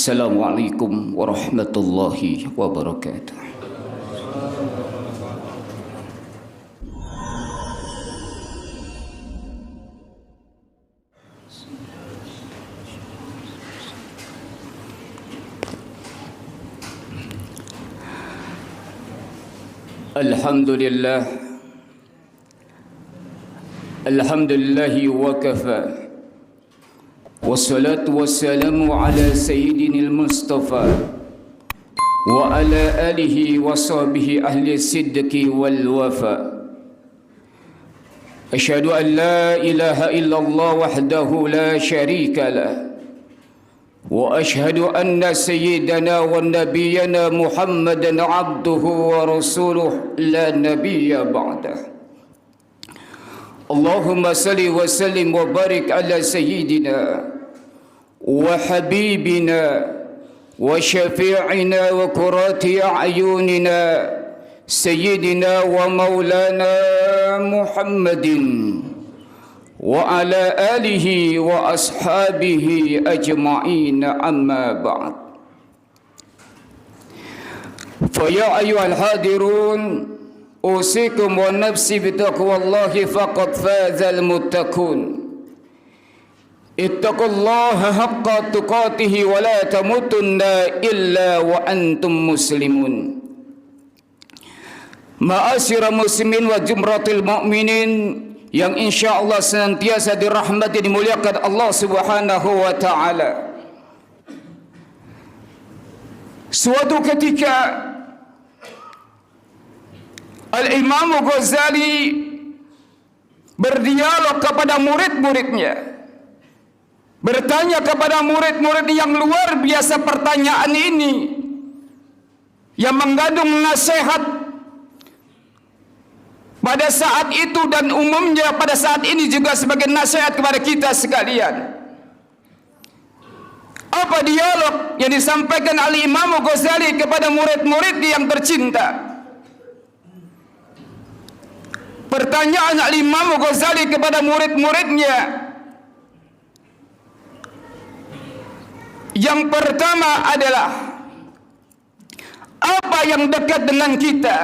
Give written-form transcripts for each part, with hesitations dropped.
Assalamualaikum warahmatullahi wabarakatuh. Alhamdulillah, alhamdulillahi wa kafa, wassalatu wassalamu ala sayyidinil mustafa wa ala alihi wa sahbihi ahli sidqi wal wafa. Asyhadu an la ilaha illallah wahdahu la syarika lah, wa ashhadu anna sayyidana wa nabiyyana Muhammadan abduhu wa rasuluh la nabiyya ba'dah. Allahumma salli wa sallim wa barik ala sayyidina wa habibina wa syafi'ina wa qurrati a'yunina sayyidina wa maulana Muhammadin wa ala alihi wa ashabihi ajma'in, amma ba'd. Fa ya ayyuhal hadirun, usikum wa nafsi bitaqwallahi faqad fazal muttaqun. Ittaqullaha haqqa tuqatih wa la tamutunna illa wa antum muslimun. Ma'asyiral muslimin wa jumratil mu'minin yang insya-Allah senantiasa dirahmati dimuliakan Allah Subhanahu wa taala. Suatu ketika Al-Imam Ghazali berdialog kepada murid-muridnya, bertanya kepada murid-murid yang luar biasa pertanyaan ini yang mengandung nasihat pada saat itu dan umumnya pada saat ini juga sebagai nasihat kepada kita sekalian. Apa dialog yang disampaikan oleh Imam Ghazali kepada murid-murid yang tercinta? Pertanyaan Imam Ghazali kepada murid-muridnya yang pertama adalah, apa yang dekat dengan kita?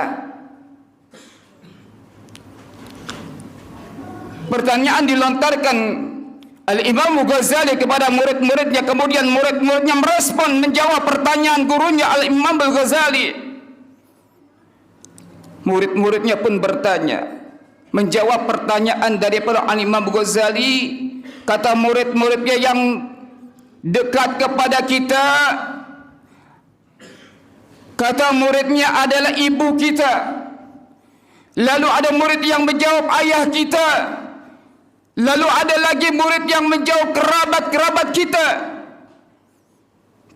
Pertanyaan dilontarkan Al-Imam Ghazali kepada murid-muridnya, kemudian murid-muridnya merespon, menjawab pertanyaan gurunya Al-Imam Ghazali. Murid-muridnya pun bertanya, menjawab pertanyaan daripada Al-Imam Ghazali. Kata murid-muridnya yang dekat kepada kita, kata muridnya adalah ibu kita. Lalu ada murid yang menjawab ayah kita. Lalu ada lagi murid yang menjawab kerabat-kerabat kita.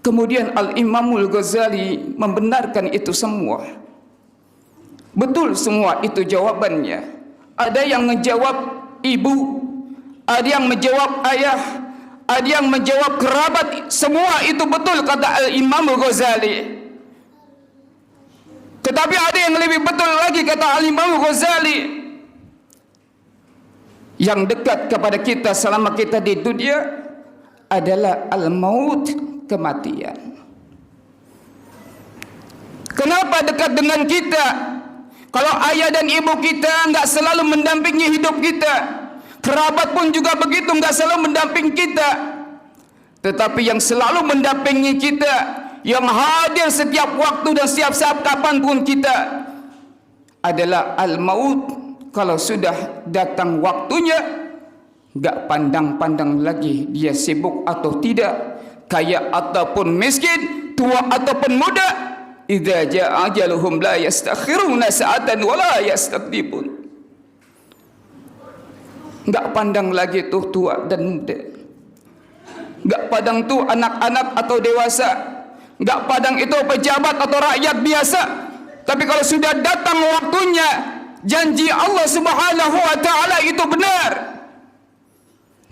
Kemudian Al-Imamul Ghazali membenarkan itu semua. Betul semua itu jawabannya. Ada yang menjawab ibu, ada yang menjawab ayah, ada yang menjawab kerabat. Semua itu betul kata Al-Imamul Ghazali. Tetapi ada yang lebih betul lagi kata Al-Imamul Ghazali. Yang dekat kepada kita selama kita di dunia adalah al-maut, kematian. Kenapa dekat dengan kita? Kalau ayah dan ibu kita enggak selalu mendampingi hidup kita, kerabat pun juga begitu, enggak selalu mendampingi kita. Tetapi yang selalu mendampingi kita, yang hadir setiap waktu dan setiap saat kapanpun kita adalah al-maut. Kalau sudah datang waktunya, enggak pandang-pandang lagi dia sibuk atau tidak, kaya ataupun miskin, tua ataupun muda. Idza jaa ajaluhum la yastakhiruna sa'atan wa la yastaqdimun. Enggak pandang lagi tuh tua dan muda. Enggak pandang tuh anak-anak atau dewasa. Enggak pandang itu pejabat atau rakyat biasa. Tapi kalau sudah datang waktunya, janji Allah Subhanahu wa taala itu benar.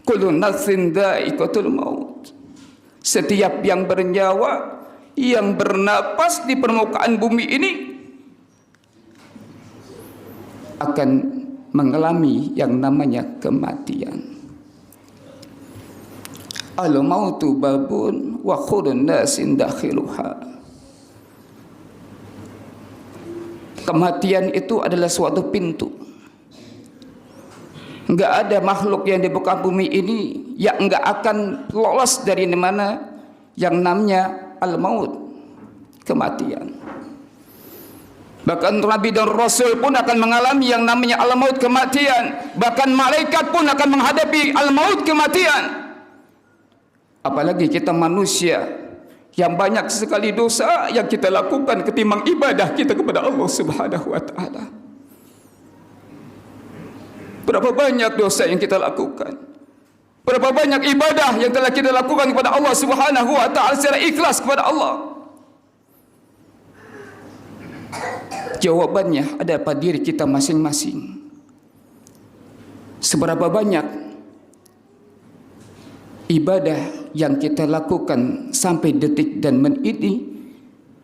Kullu nafsin dha'iqatul maut. Setiap yang bernyawa, yang bernapas di permukaan bumi ini akan mengalami yang namanya kematian. al-mautu babun wa khulun nasin dakhiluha. Kematian itu adalah suatu pintu. Enggak ada makhluk yang di muka bumi ini yang enggak akan lolos dari mana yang namanya al-maut, kematian. Bahkan Nabi dan Rasul pun akan mengalami yang namanya al-maut, kematian. Bahkan malaikat pun akan menghadapi al-maut, kematian. Apalagi kita manusia yang banyak sekali dosa yang kita lakukan ketimbang ibadah kita kepada Allah Subhanahu wa taala. Berapa banyak dosa yang kita lakukan, berapa banyak ibadah yang telah kita lakukan kepada Allah Subhanahu wa taala secara ikhlas kepada Allah. Jawabannya ada pada diri kita masing-masing. Seberapa banyak ibadah yang kita lakukan sampai detik dan menit ini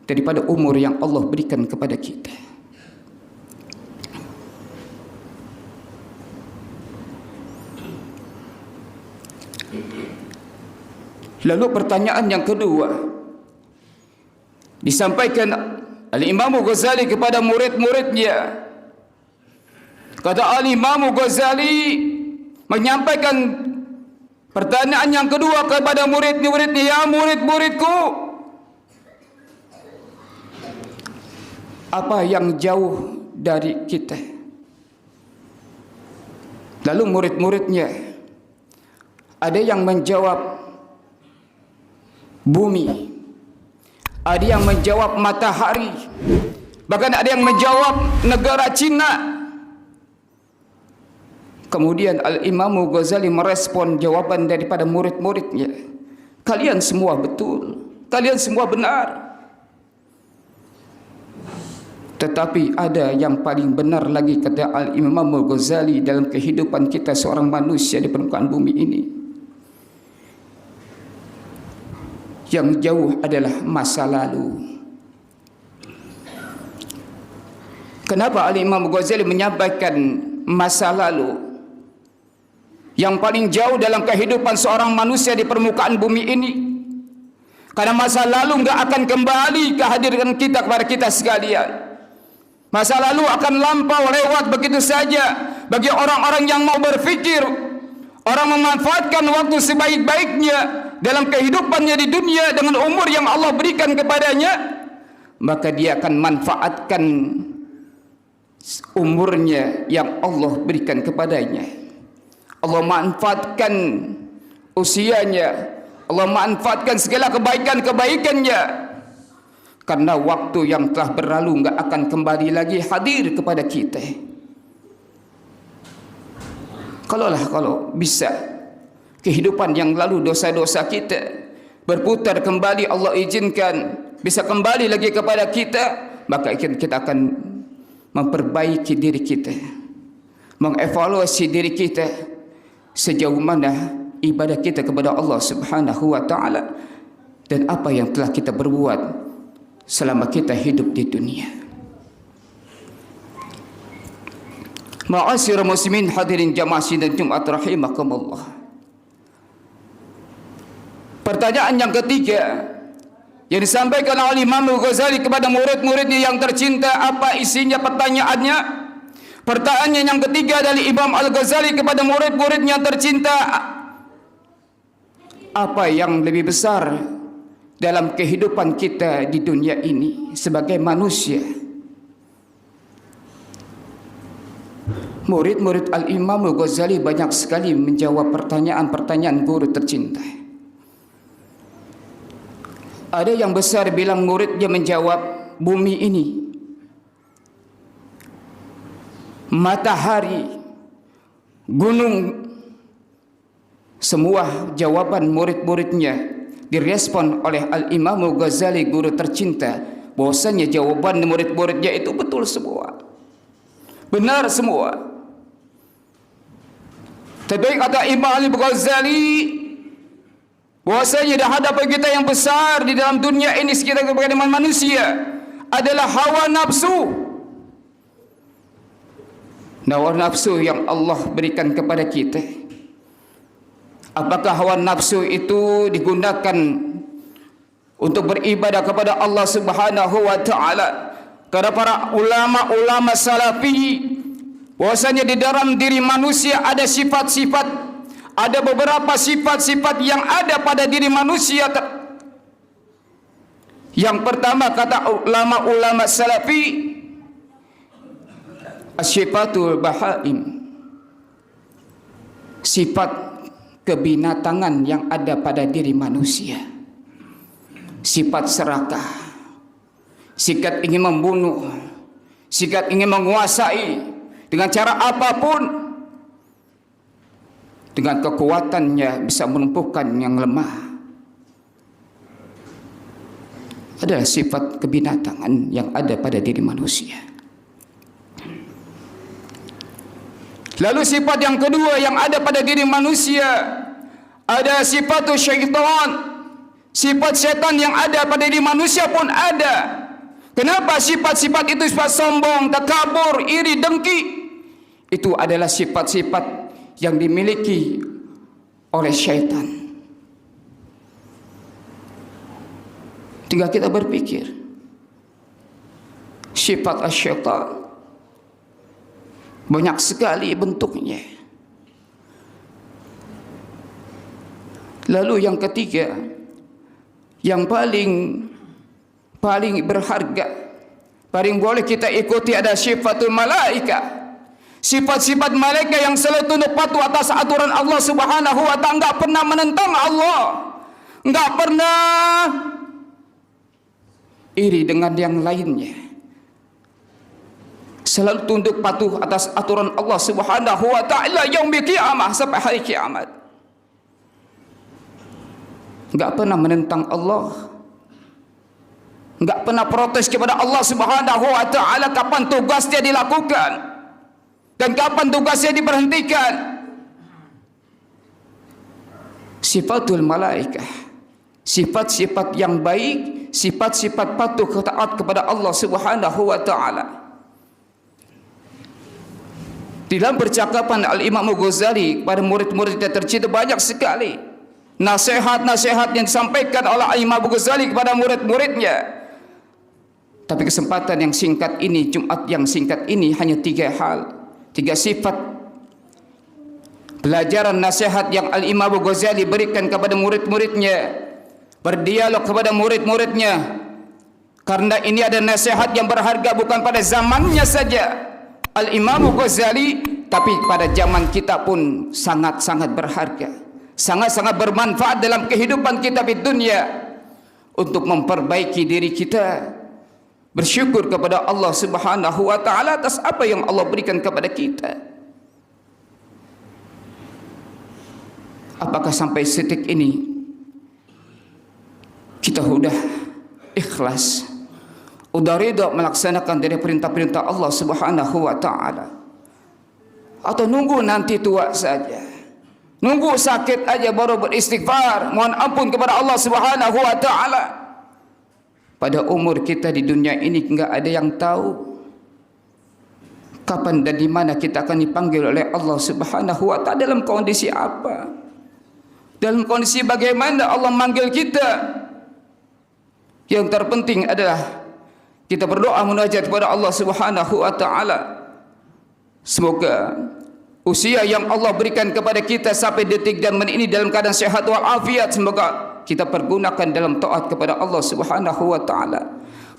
daripada umur yang Allah berikan kepada kita. Lalu pertanyaan yang kedua disampaikan Al-Imam Ghazali kepada murid-muridnya. Kata Al-Imam Ghazali menyampaikan pertanyaan yang kedua kepada murid-muridnya, ya murid-muridku, apa yang jauh dari kita? Lalu murid-muridnya ada yang menjawab bumi, ada yang menjawab matahari, bahkan ada yang menjawab negara Cina. Kemudian Al-Imam Ghazali merespon jawaban daripada murid-muridnya, kalian semua betul, kalian semua benar, tetapi ada yang paling benar lagi, kata Al-Imam Ghazali, dalam kehidupan kita seorang manusia di permukaan bumi ini. Yang jauh adalah masa lalu. Kenapa Al-Imam Ghazali menyampaikan masa lalu? Yang paling jauh dalam kehidupan seorang manusia di permukaan bumi ini. Karena masa lalu enggak akan kembali kehadiran kita kepada kita sekalian. Masa lalu akan lampau, lewat begitu saja. Bagi orang-orang yang mau berfikir, orang memanfaatkan waktu sebaik-baiknya dalam kehidupannya di dunia dengan umur yang Allah berikan kepadanya, maka dia akan manfaatkan umurnya yang Allah berikan kepadanya. Allah manfaatkan usianya, Allah manfaatkan segala kebaikan-kebaikannya, karena waktu yang telah berlalu enggak akan kembali lagi hadir kepada kita. Kalau bisa kehidupan yang lalu, dosa-dosa kita berputar kembali, Allah izinkan bisa kembali lagi kepada kita, maka kita akan memperbaiki diri kita, mengevaluasi diri kita sejauh mana ibadah kita kepada Allah Subhanahu wa taala dan apa yang telah kita berbuat selama kita hidup di dunia. Ma'asyiral muslimin hadirin jamaah sidang Jumat rahimakumullah. Pertanyaan yang ketiga yang disampaikan oleh Imam Ghazali kepada murid-muridnya yang tercinta, apa isinya pertanyaannya? Pertanyaan yang ketiga dari Imam Al-Ghazali kepada murid-muridnya yang tercinta, apa yang lebih besar dalam kehidupan kita di dunia ini sebagai manusia? Murid-murid Al-Imam Ghazali banyak sekali menjawab pertanyaan-pertanyaan guru tercinta. Ada yang besar bilang muridnya menjawab bumi ini, matahari, gunung. Semua jawaban murid-muridnya direspon oleh Al-Imam Ghazali, guru tercinta, bahwasanya jawaban murid-muridnya itu betul semua, benar semua. Tapi kata Imam Al-Ghazali, bahwasanya di hadapan kita yang besar di dalam dunia ini sekitar kepada manusia adalah hawa nafsu. Hawa nafsu yang Allah berikan kepada kita Apakah hawa nafsu itu digunakan untuk beribadah kepada Allah Subhanahu wa taala? Karena para ulama-ulama salafi bahwasanya di dalam diri manusia ada sifat-sifat, ada beberapa sifat-sifat yang ada pada diri manusia. Yang pertama kata ulama-ulama salafi, asyifatul bahaim, sifat kebinatangan yang ada pada diri manusia. Sifat serakah, sikap ingin membunuh, sikap ingin menguasai dengan cara apapun, dengan kekuatannya bisa melumpuhkan yang lemah. Adalah sifat kebinatangan yang ada pada diri manusia. Lalu sifat yang kedua yang ada pada diri manusia, ada sifat syaitan. Sifat setan yang ada pada diri manusia pun ada. Kenapa sifat-sifat itu? Sifat sombong, takabur, iri, dengki. Itu adalah sifat-sifat yang dimiliki oleh syaitan. Tinggal kita berpikir, sifat syaitan banyak sekali bentuknya. Lalu yang ketiga, yang paling berharga, paling boleh kita ikuti ada sifatul malaika. Sifat-sifat malaikat yang selalu tunduk patuh atas aturan Allah Subhanahu wa taala, enggak pernah menentang Allah, enggak pernah iri dengan yang lainnya. Selalu tunduk patuh atas aturan Allah Subhanahu wa taala yaumil qiyamah, sampai hari kiamat. Enggak pernah menentang Allah, enggak pernah protes kepada Allah Subhanahu wa taala kapan tugasnya dilakukan dan kapan tugasnya diberhentikan. Sifatul malaikah, sifat-sifat yang baik, sifat-sifat patuh taat kepada Allah Subhanahu wa taala. Dalam percakapan Al-Imam Ghazali kepada murid-muridnya tercinta banyak sekali nasihat-nasihat yang disampaikan oleh Al-Imam Ghazali kepada murid-muridnya. Tapi kesempatan yang singkat ini, Jumat yang singkat ini, hanya 3 hal, 3 sifat pelajaran nasihat yang Al-Imam Ghazali berikan kepada murid-muridnya, berdialog kepada murid-muridnya. Karena ini ada nasihat yang berharga bukan pada zamannya saja Al-Imam Ghazali, tapi pada zaman kita pun sangat-sangat berharga, sangat-sangat bermanfaat dalam kehidupan kita di dunia untuk memperbaiki diri kita, bersyukur kepada Allah Subhanahu wa taala atas apa yang Allah berikan kepada kita. Apakah sampai detik ini kita sudah ikhlas, sudah ridha melaksanakan dari perintah-perintah Allah Subhanahu wa taala, atau nunggu nanti tua saja, nunggu sakit aja baru beristighfar mohon ampun kepada Allah Subhanahu wa taala? Pada umur kita di dunia ini enggak ada yang tahu kapan dan di mana kita akan dipanggil oleh Allah Subhanahu wa taala, dalam kondisi apa, dalam kondisi bagaimana Allah manggil kita. Yang terpenting adalah kita berdoa munajat kepada Allah Subhanahu wa taala. Semoga usia yang Allah berikan kepada kita sampai detik dan menit ini dalam keadaan sehat walafiat, semoga kita pergunakan dalam taat kepada Allah Subhanahu wa taala.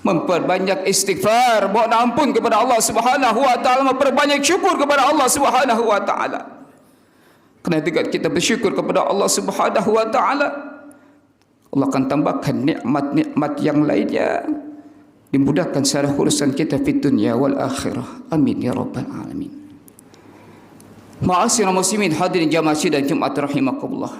Memperbanyak istighfar, mohon ampun kepada Allah Subhanahu wa taala, memperbanyak syukur kepada Allah Subhanahu wa taala. Karena ketika kita bersyukur kepada Allah Subhanahu wa taala, Allah akan tambahkan nikmat-nikmat yang lainnya, dimudahkan secara urusan kita di dunia wal akhirah. Amin ya rabbal alamin. Ma'asyiral muslimin hadirin jamaah sidang Jumat rahimakumullah.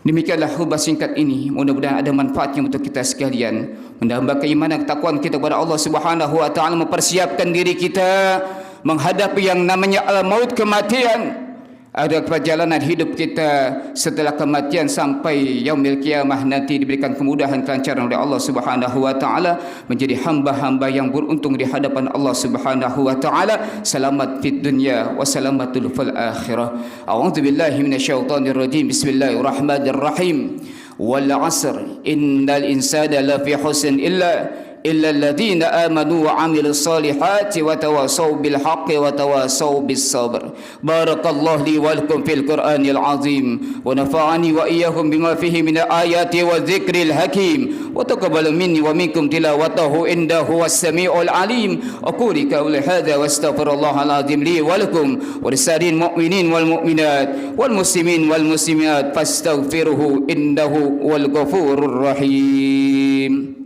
Demikianlah khutbah singkat ini, mudah-mudahan ada manfaatnya untuk kita sekalian, menambah keimanan ketakwaan kita kepada Allah Subhanahu wa taala, mempersiapkan diri kita menghadapi yang namanya al-maut, kematian. ada perjalanan hidup kita setelah kematian sampai yaumil qiyamah nanti diberikan kemudahan kelancaran oleh Allah Subhanahu wa taala menjadi hamba-hamba yang beruntung di hadapan Allah Subhanahu wa taala, selamat fid dunya wa salamatul fil akhirah. A'udzu billahi minasyaitonir rajim. Bismillahirrahmanirrahim. Wal 'asr innal insana lafi khusr illa alladhina amanu wa 'amilus solihati wa tawasaw bil haqqi wa tawasaw bis sabr. Barakallahu li wa lakum fil Qur'anil 'azim wa nafa'ani wa iyyakum bima fihi min ayati wa dzikril hakim wa taqabbal minni wa minkum tilawatahu innahu was-sami'ul 'alim. Aqulu qawli hadza wa astaghfirullahal 'azim li wa lakum wa lisa'iril mu'minin wal mu'minat wal muslimin wal muslimat fastaghfiruhu innahu wal ghafurur rahim.